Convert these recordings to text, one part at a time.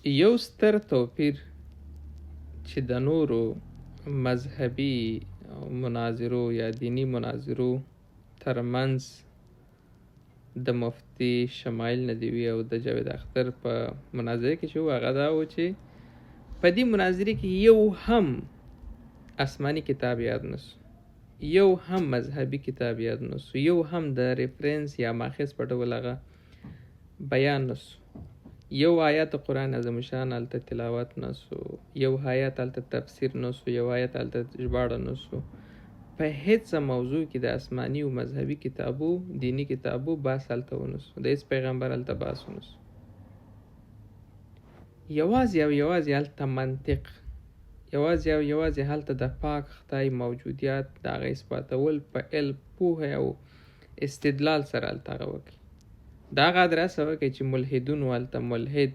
یو ستر توپیر چې د نورو مذهبي مناظرو یا دینی مناظرو ترمنځ د مفتي شمایل ندوي او د جاوید اختر په مناظره کې چې هغه دا و چې په دې مناظره کې یو هم آسماني کتاب یاد نسو، یو هم مذهبي کتاب یاد نسو، یو هم د ریفرنس یا ماخذ په ډول هغه بیان نسو، یو آیات قرآن اعظم شان هلته تلاوت نسو، یو آیات هلته تفسیر نسو، یو آیات هلته ژباړه نسو. په هیڅ موضوع کې د آسماني او مذهبي کتابو دینی کتابو بحث هلته ونسو، د هیڅ پیغمبر هلته بحث ونسو. یوازې هلته منطق، یوازې هلته د پاک خدای موجودیت د هغه اثباتول په علم پوهه او استدلال سره هلته هغه وکړي. دا هغه ادرسه وکړي چې ملحدونو هلته ملحد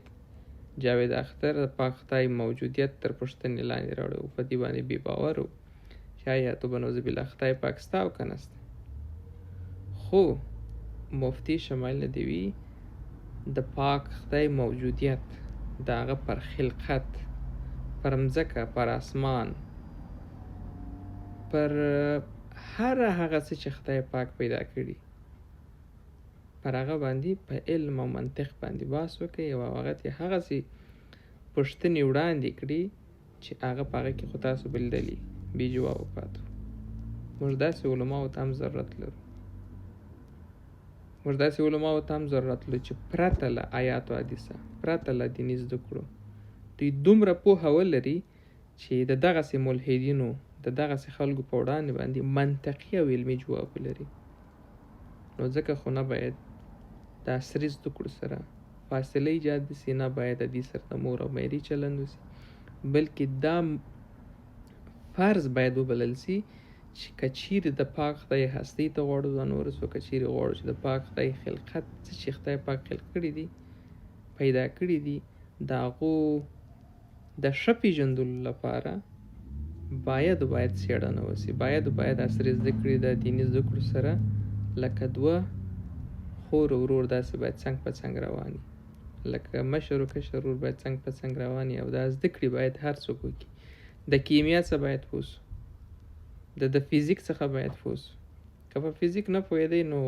جاوید اختر د پاک خدای موجودیت تر پوښتنې لاندې راوړی او په دې باندې بې باور و چې آیا تو به نعوذ بالله خدای پاک سته او که نسته. خو مفتي شمایل ندوي د پاک خدای موجودیت د هغه پر خلقت، پر مځکه، پر اسمان، پر هر هغه څه چې خدای پاک پیدا کړي، پر هغه باندې په علم او منطق باندې بحث وکړي او هغسې پوښتنې وړاندې کړي چې هغه په هغه کې خو تاسو بلدلي بې جوابه پاتو. موږ داسې علماو ته هم ضرورت لرو چې پرته له آیات و حدیثه، پرته له دیني زده کړو، دوی دومره پوهه ولري چې د دغسې ملحدینو، د دغسې خلکو په وړاندې باندې منطقي او علمي جواب ولري. نو ځکه خو نه باید د عصري زده کړو سره فاصله ایجاد شي، نه باید د دې سره د مور او میرې چلند وشي، بلکې دا فرض باید وبلل شي چې که چیرې د پاک خدای هستۍ ته غواړو ځان ورسو، که چیرې غواړو چې د پاک خدای خلقت څه چې خدای پاک خلق کړي دي، پیدا کړي دي، د هغو د ښه پېژندلو لپاره باید څېړنه وشي، باید عصري زده کړې د دیني زده کړو سره لکه دوه خور او ورور داسې باید څنګ په څنګ رواني، لکه مشر او کشر ورور باید څنګ په څنګ رواني، او دا زده کړې باید هر څوک وکړي. د کیمیا څخه باید پوه سو، د فزیک څخه باید پوه سو. که په فزیک نه پوهېدی نو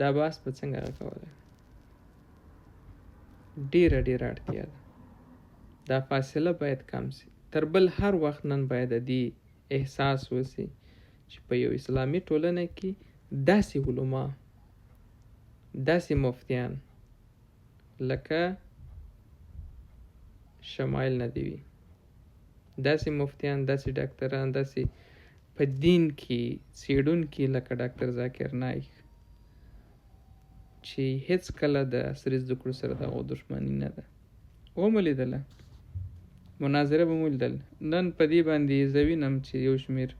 دا بحث به څنګه هغه کولی؟ ډېره اړتیا ده. دا فاصله باید کم شي. تر بل هر وخت نن باید د دې احساس وشي چې په یو اسلامي ټولنه کې داسې علما، داسې مفتیان لکه شمایل ندوي، داسې مفتیان، داسې ډاکټران، داسې په دین کې څېړونکي لکه ډاکټر ذاکر نایک چې هیڅ کله د عصري زده کړو سره د هغو دښمني نه ده. ومو لیدله، مناظره به مو لیدل. نن په دې باندې زه وینم چې یو شمېر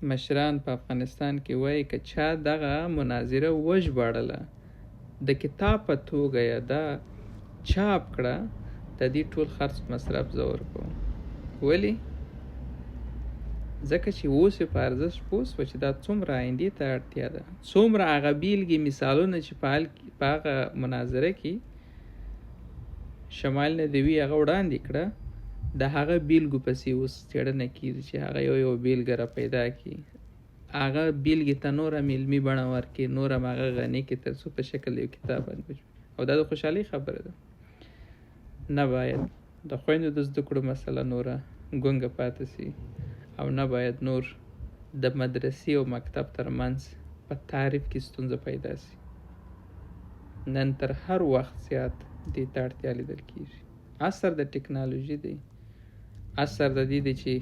مشران په افغانستان کې وایي که چا دغه مناظره وژباړله، د کتاب په توګه یا دا چاپ کړه، د دې ټول خرڅ مصرف زه ورکوم. ولې؟ ځکه چې اوس یې په ارزښت پوه شوه چې دا څومره آیندې ته اړتیا ده، څومره هغه بیلګې مثالونه چې په هغه مناظره کې شمایل ندوي هغه وړاندې کړه، د هغه بیلګو پسې اوس څېړنه کېږي چې هغه یو بیلګه را پیدا کړي، هغه بیلګې ته نور هم علمي بڼه ورکړي، نور هم هغه غني کړي تر څو په شکل یو کتاب باندې، او دا د خوشحالۍ خبره ده. نه باید د خویندو د زده کړو مسله نوره ګونګه پاتې شي، او نه باید نور د مدرسې او مکتب ترمنځ په تعریف کې ستونزه پیدا شي. نن تر هر وخت زیات دې ته اړتیا لیدل کېږي. عصر د ټکنالوژي دی، عصر د دې دی چې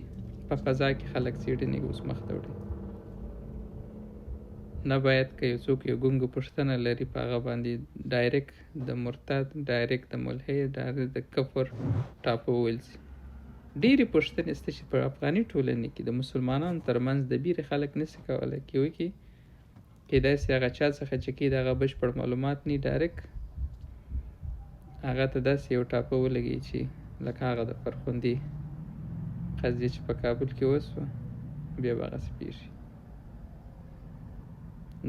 په فضا کې خلک څېړنې اوس مخ ته وړي. نه باید که یو څوک یو ګونګه پوښتنه لري په هغه باندې ډایرکټ د مرتد، ډایرکټ د ملحد، ډایرکټ د کفر ټاپول شي. ډېرې پوښتنې شته چې په افغاني ټولنې کې د مسلمانانو ترمنځ د بیرې خلک نشي کولی چې وکړي، کېدای شي هغه چا څخه چې کې د هغه بشپړ معلومات نه، ډایرکټ هغه ته داسې یو ټاپه ولګي چې لکه هغه د فرخندې قضیه چې په کابل کې وسوه، بیا به هغسې پېښ شي.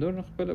نور نو خپله